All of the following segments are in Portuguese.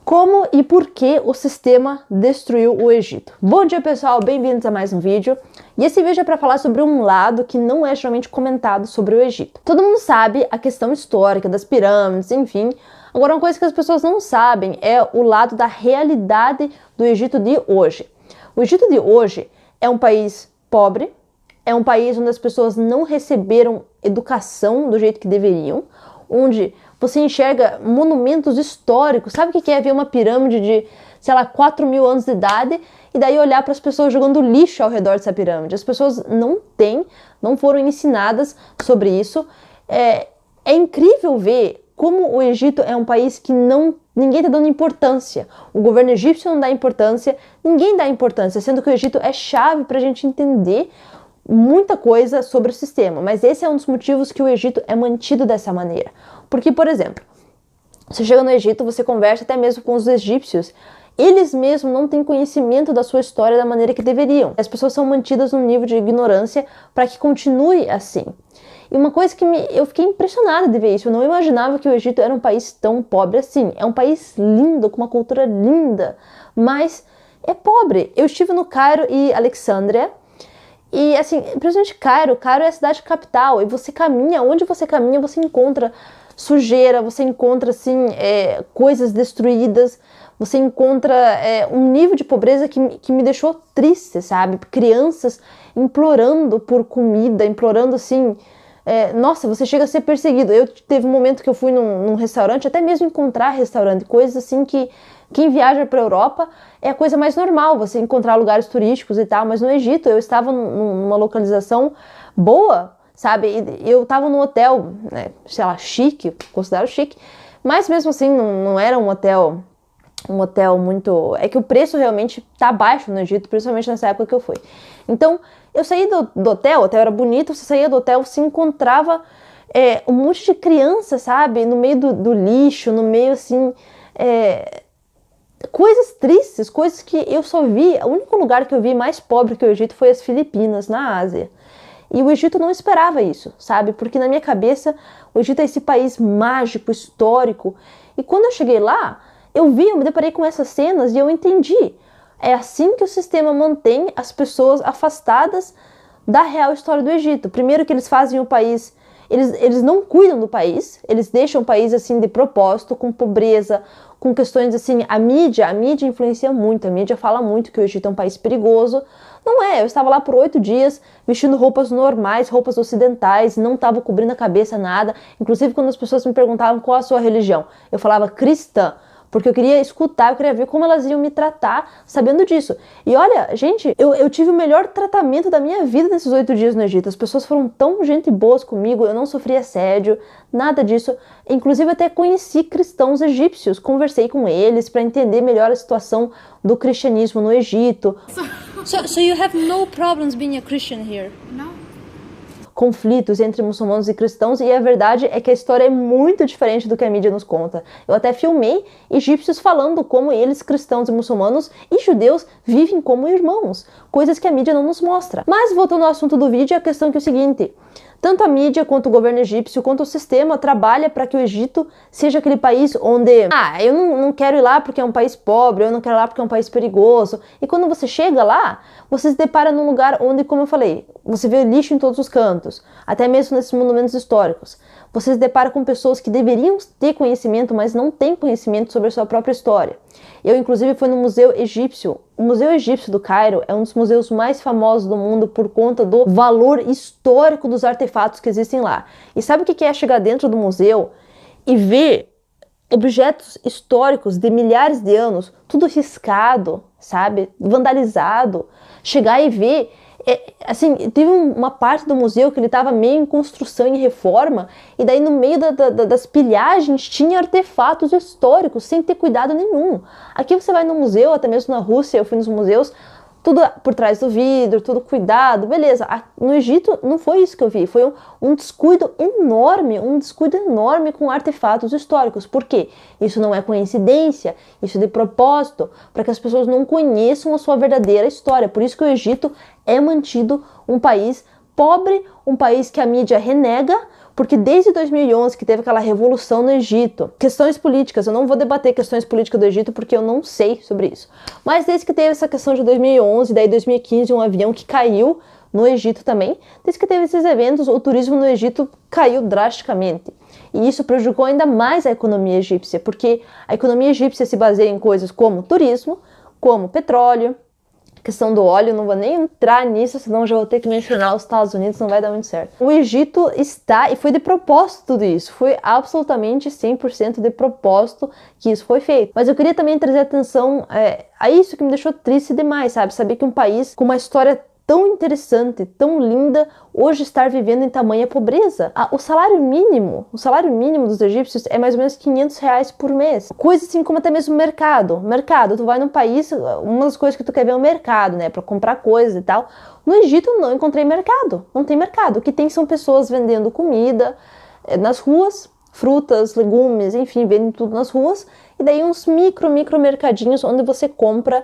Como e por que o sistema destruiu o Egito? Bom dia, pessoal, bem-vindos a mais um vídeo. E esse vídeo é para falar sobre um lado que não é geralmente comentado sobre o Egito. Todo mundo sabe a questão histórica das pirâmides, enfim. Agora, uma coisa que as pessoas não sabem é o lado da realidade do Egito de hoje. O Egito de hoje é um país pobre, é um país onde as pessoas não receberam educação do jeito que deveriam, onde você enxerga monumentos históricos. Sabe o que é ver uma pirâmide de, sei lá, 4.000 anos de idade e daí olhar para as pessoas jogando lixo ao redor dessa pirâmide? As pessoas não foram ensinadas sobre isso. É incrível ver como o Egito é um país que ninguém está dando importância. O governo egípcio não dá importância, ninguém dá importância, sendo que o Egito é chave para a gente entender muita coisa sobre o sistema, mas esse é um dos motivos que o Egito é mantido dessa maneira. Porque, por exemplo, você chega no Egito, você conversa até mesmo com os egípcios, eles mesmos não têm conhecimento da sua história da maneira que deveriam. As pessoas são mantidas num nível de ignorância para que continue assim. E uma coisa que eu fiquei impressionada de ver isso, eu não imaginava que o Egito era um país tão pobre assim. É um país lindo, com uma cultura linda, mas é pobre. Eu estive no Cairo e Alexandria, e assim, principalmente Cairo é a cidade capital, e você caminha, onde você caminha, você encontra sujeira, você encontra assim, coisas destruídas, você encontra um nível de pobreza que me deixou triste, sabe? Crianças implorando por comida, implorando assim, nossa, você chega a ser perseguido. Teve um momento que eu fui num restaurante, até mesmo encontrar restaurante, coisas assim que quem viaja para a Europa é a coisa mais normal, você encontrar lugares turísticos e tal, mas no Egito eu estava numa localização boa, sabe? E eu estava num hotel, né, sei lá, chique, considero chique, mas mesmo assim não era um hotel muito... É que o preço realmente tá baixo no Egito, principalmente nessa época que eu fui. Então, eu saí do hotel, o hotel era bonito, você saía do hotel, se encontrava um monte de criança, sabe? No meio do lixo, no meio assim... coisas tristes, coisas que eu só vi. O único lugar que eu vi mais pobre que o Egito foi as Filipinas, na Ásia. E o Egito não esperava isso, sabe? Porque na minha cabeça, o Egito é esse país mágico, histórico. E quando eu cheguei lá, eu me deparei com essas cenas e eu entendi. É assim que o sistema mantém as pessoas afastadas da real história do Egito. Primeiro que eles fazem o país... Eles não cuidam do país, eles deixam o país assim de propósito, com pobreza, com questões assim, a mídia influencia muito, a mídia fala muito que o Egito é um país perigoso. Não é, eu estava lá por 8 dias, vestindo roupas normais, roupas ocidentais, não estava cobrindo a cabeça, nada. Inclusive quando as pessoas me perguntavam qual a sua religião, eu falava cristã, porque eu queria escutar, eu queria ver como elas iam me tratar sabendo disso. E olha, gente, eu tive o melhor tratamento da minha vida nesses 8 dias no Egito. As pessoas foram tão gente boas comigo, eu não sofri assédio, nada disso. Inclusive até conheci cristãos egípcios, conversei com eles para entender melhor a situação do cristianismo no Egito. So you have no problems being a Christian here? No. Conflitos entre muçulmanos e cristãos, e a verdade é que a história é muito diferente do que a mídia nos conta. Eu até filmei egípcios falando como eles, cristãos e muçulmanos e judeus, vivem como irmãos, coisas que a mídia não nos mostra. Mas voltando ao assunto do vídeo, a questão é o seguinte: tanto a mídia, quanto o governo egípcio, quanto o sistema trabalha para que o Egito seja aquele país onde eu não quero ir lá porque é um país pobre, eu não quero ir lá porque é um país perigoso. E quando você chega lá, você se depara num lugar onde, como eu falei, você vê lixo em todos os cantos, até mesmo nesses monumentos históricos. Você se depara com pessoas que deveriam ter conhecimento, mas não têm conhecimento sobre a sua própria história. Eu, inclusive, fui no Museu Egípcio. O Museu Egípcio do Cairo é um dos museus mais famosos do mundo por conta do valor histórico dos artefatos que existem lá. E sabe o que é chegar dentro do museu e ver objetos históricos de milhares de anos, tudo riscado, sabe? Vandalizado. Chegar e ver... assim, teve uma parte do museu que ele estava meio em construção, em reforma, e daí no meio das pilhagens tinha artefatos históricos, sem ter cuidado nenhum. Aqui você vai no museu, até mesmo na Rússia, eu fui nos museus, tudo por trás do vidro, tudo cuidado, beleza. No Egito não foi isso que eu vi, foi um descuido enorme com artefatos históricos. Por quê? Isso não é coincidência, isso é de propósito, para que as pessoas não conheçam a sua verdadeira história. Por isso que o Egito é mantido um país pobre, um país que a mídia renega, Porque desde 2011, que teve aquela revolução no Egito, questões políticas, eu não vou debater questões políticas do Egito porque eu não sei sobre isso, mas desde que teve essa questão de 2011, daí 2015, um avião que caiu no Egito também, desde que teve esses eventos, o turismo no Egito caiu drasticamente. E isso prejudicou ainda mais a economia egípcia, porque a economia egípcia se baseia em coisas como turismo, como petróleo, questão do óleo, não vou nem entrar nisso, senão já vou ter que mencionar os Estados Unidos, não vai dar muito certo. O Egito está, e foi de propósito tudo isso, foi absolutamente 100% de propósito que isso foi feito. Mas eu queria também trazer atenção a isso que me deixou triste demais, sabe? Saber que um país com uma história tão interessante, tão linda, hoje estar vivendo em tamanha pobreza. O salário mínimo dos egípcios é mais ou menos R$500 por mês. Coisa assim como até mesmo mercado. Mercado, tu vai num país, uma das coisas que tu quer ver é o mercado, né, para comprar coisas e tal. No Egito eu não encontrei mercado, não tem mercado. O que tem são pessoas vendendo comida nas ruas, frutas, legumes, enfim, vendem tudo nas ruas. E daí uns micro mercadinhos onde você compra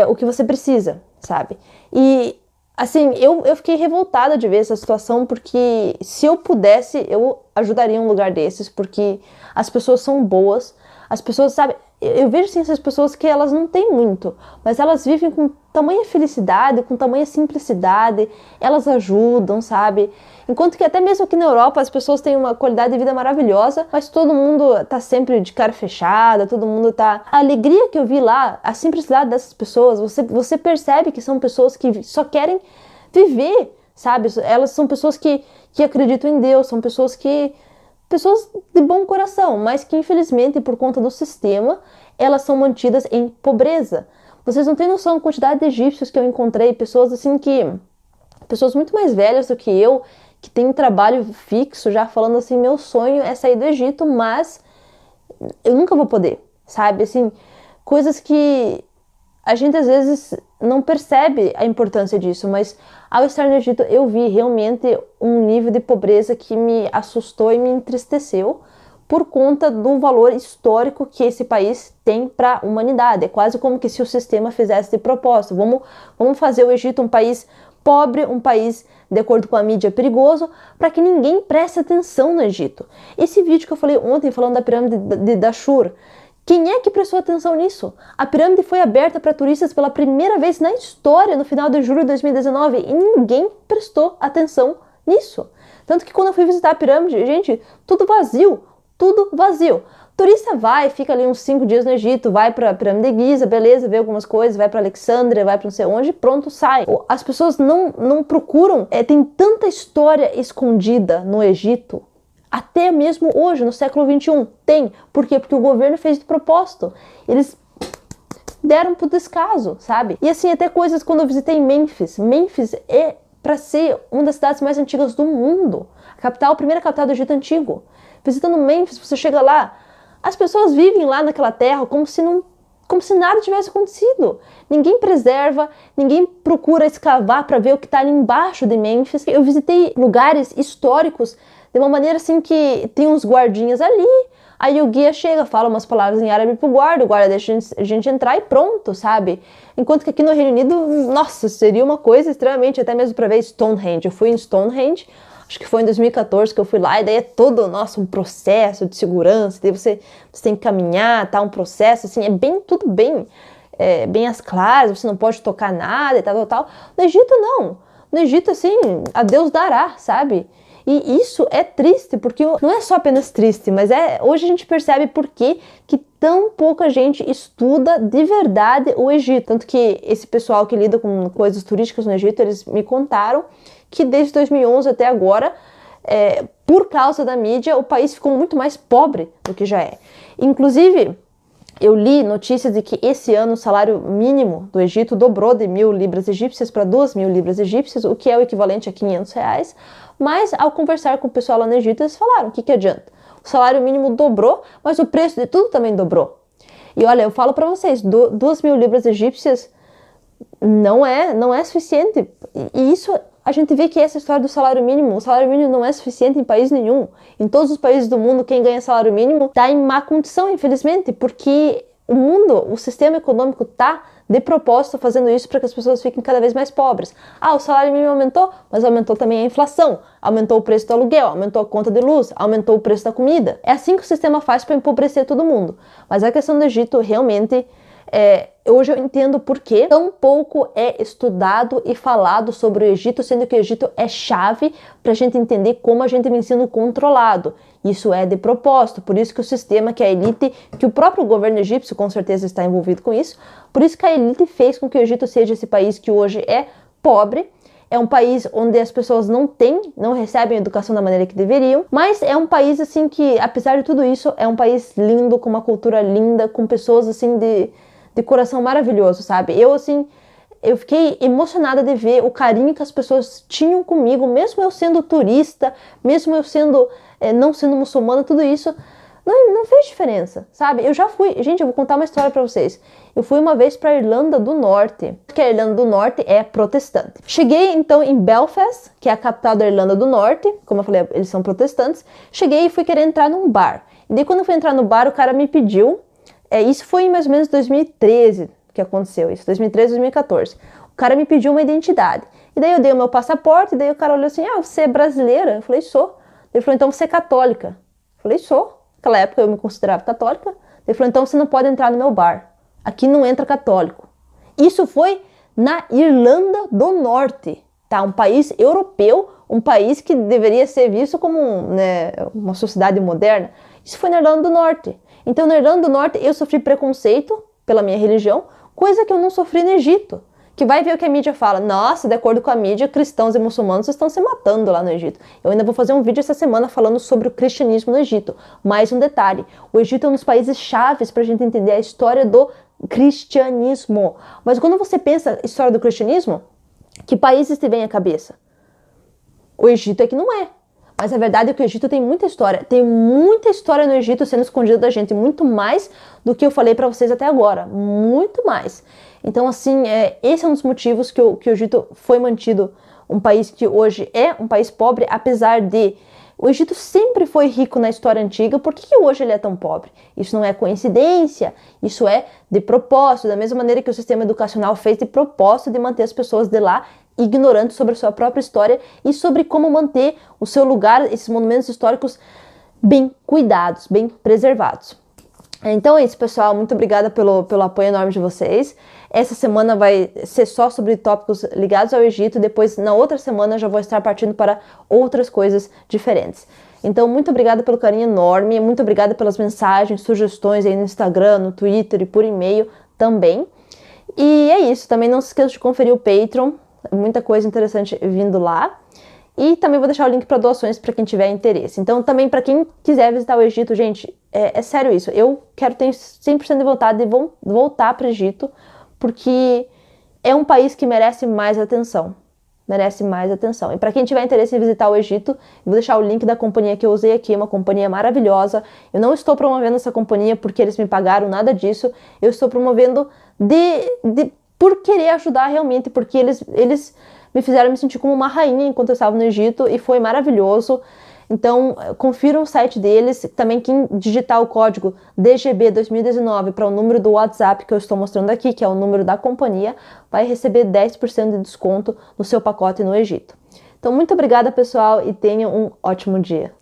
o que você precisa, sabe? E, assim, eu fiquei revoltada de ver essa situação, porque se eu pudesse, eu ajudaria um lugar desses, porque as pessoas são boas, as pessoas, sabe, eu vejo, assim, essas pessoas que elas não têm muito, mas elas vivem com tamanha felicidade, com tamanha simplicidade, elas ajudam, sabe? Enquanto que até mesmo aqui na Europa as pessoas têm uma qualidade de vida maravilhosa, mas todo mundo tá sempre de cara fechada, todo mundo tá... A alegria que eu vi lá, a simplicidade dessas pessoas, você percebe que são pessoas que só querem viver, sabe? Elas são pessoas que acreditam em Deus, são pessoas de bom coração, mas que infelizmente por conta do sistema, elas são mantidas em pobreza. Vocês não têm noção da quantidade de egípcios que eu encontrei, pessoas assim pessoas muito mais velhas do que eu, que tem um trabalho fixo, já falando assim, meu sonho é sair do Egito, mas eu nunca vou poder, sabe? Assim, coisas que a gente às vezes não percebe a importância disso, mas ao estar no Egito eu vi realmente um nível de pobreza que me assustou e me entristeceu por conta do valor histórico que esse país tem para a humanidade. É quase como que se o sistema fizesse de propósito. Vamos fazer o Egito um país pobre, um país, de acordo com a mídia, perigoso, para que ninguém preste atenção no Egito. Esse vídeo que eu falei ontem, falando da pirâmide de Dashur, quem é que prestou atenção nisso? A pirâmide foi aberta para turistas pela primeira vez na história, no final de julho de 2019, e ninguém prestou atenção nisso. Tanto que quando eu fui visitar a pirâmide, gente, tudo vazio. Turista vai, fica ali uns 5 dias no Egito, vai pra pirâmide de Giza, beleza, vê algumas coisas, vai pra Alexandria, vai pra não sei onde, pronto, sai. As pessoas não procuram, tem tanta história escondida no Egito, até mesmo hoje, no século XXI, tem. Por quê? Porque o governo fez de propósito. Eles deram pro descaso, sabe? E assim, até coisas quando eu visitei Mênfis. Mênfis é pra ser uma das cidades mais antigas do mundo. A primeira capital do Egito Antigo. Visitando Mênfis, você chega lá, as pessoas vivem lá naquela terra como se nada tivesse acontecido. Ninguém preserva, ninguém procura escavar para ver o que está ali embaixo de Mênfis. Eu visitei lugares históricos de uma maneira assim que tem uns guardinhas ali, aí o guia chega, fala umas palavras em árabe pro guarda, o guarda deixa a gente entrar e pronto, sabe? Enquanto que aqui no Reino Unido, nossa, seria uma coisa extremamente, até mesmo para ver Stonehenge. Eu fui em Stonehenge, acho que foi em 2014 que eu fui lá, e daí é todo, nossa, um processo de segurança, daí você tem que caminhar, tá, um processo, assim, tudo bem às claras, você não pode tocar nada e tal. No Egito, não. No Egito, assim, a Deus dará, sabe? E isso é triste, porque não é só apenas triste, mas hoje a gente percebe por que tão pouca gente estuda de verdade o Egito. Tanto que esse pessoal que lida com coisas turísticas no Egito, eles me contaram que desde 2011 até agora, por causa da mídia, o país ficou muito mais pobre do que já é. Inclusive, eu li notícias de que esse ano o salário mínimo do Egito dobrou de 1.000 libras egípcias para 2.000 libras egípcias, o que é o equivalente a R$500, mas ao conversar com o pessoal lá no Egito, eles falaram, o que adianta? O salário mínimo dobrou, mas o preço de tudo também dobrou. E olha, eu falo para vocês, 2.000 libras egípcias não é suficiente. E isso, a gente vê que essa história do salário mínimo, o salário mínimo não é suficiente em país nenhum. Em todos os países do mundo, quem ganha salário mínimo está em má condição, infelizmente, porque o sistema econômico está de propósito fazendo isso para que as pessoas fiquem cada vez mais pobres. Ah, o salário mínimo aumentou, mas aumentou também a inflação, aumentou o preço do aluguel, aumentou a conta de luz, aumentou o preço da comida. É assim que o sistema faz para empobrecer todo mundo. Mas a questão do Egito realmente, hoje eu entendo por que tão pouco é estudado e falado sobre o Egito, sendo que o Egito é chave para a gente entender como a gente vem sendo controlado. Isso é de propósito, por isso que o sistema, que a elite, que o próprio governo egípcio com certeza está envolvido com isso, por isso que a elite fez com que o Egito seja esse país que hoje é pobre, é um país onde as pessoas não recebem educação da maneira que deveriam, mas é um país assim que, apesar de tudo isso, é um país lindo, com uma cultura linda, com pessoas assim de coração maravilhoso, sabe? Eu fiquei emocionada de ver o carinho que as pessoas tinham comigo, mesmo eu sendo turista, mesmo eu sendo não sendo muçulmana, tudo isso não fez diferença, sabe? Eu já fui, gente, eu vou contar uma história pra vocês. Eu fui uma vez pra Irlanda do Norte, porque a Irlanda do Norte é protestante. Cheguei então em Belfast, que é a capital da Irlanda do Norte, como eu falei, eles são protestantes. Cheguei e fui querer entrar num bar. E daí quando eu fui entrar no bar, o cara me pediu, isso foi em mais ou menos 2013 que aconteceu isso, 2013, 2014. O cara me pediu uma identidade. E daí eu dei o meu passaporte, e daí o cara olhou assim, você é brasileira? Eu falei, sou. Ele falou, então você é católica? Eu falei, sou. Naquela época eu me considerava católica. Ele falou, então você não pode entrar no meu bar. Aqui não entra católico. Isso foi na Irlanda do Norte, tá? Um país europeu, um país que deveria ser visto como uma sociedade moderna. Isso foi na Irlanda do Norte. Então na Irlanda do Norte eu sofri preconceito pela minha religião, coisa que eu não sofri no Egito. Que vai ver o que a mídia fala. Nossa, de acordo com a mídia, cristãos e muçulmanos estão se matando lá no Egito. Eu ainda vou fazer um vídeo essa semana falando sobre o cristianismo no Egito. Mais um detalhe. O Egito é um dos países chaves para a gente entender a história do cristianismo. Mas quando você pensa a história do cristianismo, que países te vem à cabeça? O Egito é que não é. Mas a verdade é que o Egito tem muita história. Tem muita história no Egito sendo escondida da gente. Muito mais do que eu falei para vocês até agora. Muito mais. Então, assim, esse é um dos motivos que o Egito foi mantido um país que hoje é um país pobre, apesar de o Egito sempre foi rico na história antiga. Por que hoje ele é tão pobre? Isso não é coincidência, isso é de propósito, da mesma maneira que o sistema educacional fez de propósito de manter as pessoas de lá ignorantes sobre a sua própria história e sobre como manter o seu lugar, esses monumentos históricos, bem cuidados, bem preservados. Então é isso, pessoal. Muito obrigada pelo apoio enorme de vocês. Essa semana vai ser só sobre tópicos ligados ao Egito. Depois, na outra semana, eu já vou estar partindo para outras coisas diferentes. Então, muito obrigada pelo carinho enorme. Muito obrigada pelas mensagens, sugestões aí no Instagram, no Twitter e por e-mail também. E é isso. Também não se esqueça de conferir o Patreon. Muita coisa interessante vindo lá. E também vou deixar o link para doações para quem tiver interesse. Então, também para quem quiser visitar o Egito, gente, é sério isso. Eu quero ter 100% de vontade de voltar para o Egito, porque é um país que merece mais atenção. Merece mais atenção. E para quem tiver interesse em visitar o Egito, eu vou deixar o link da companhia que eu usei aqui, uma companhia maravilhosa. Eu não estou promovendo essa companhia porque eles me pagaram, nada disso. Eu estou promovendo por querer ajudar realmente, porque eles me fizeram me sentir como uma rainha enquanto eu estava no Egito e foi maravilhoso. Então, confiram o site deles. Também quem digitar o código DGB 2019 para o número do WhatsApp que eu estou mostrando aqui, que é o número da companhia, vai receber 10% de desconto no seu pacote no Egito. Então, muito obrigada, pessoal, e tenham um ótimo dia.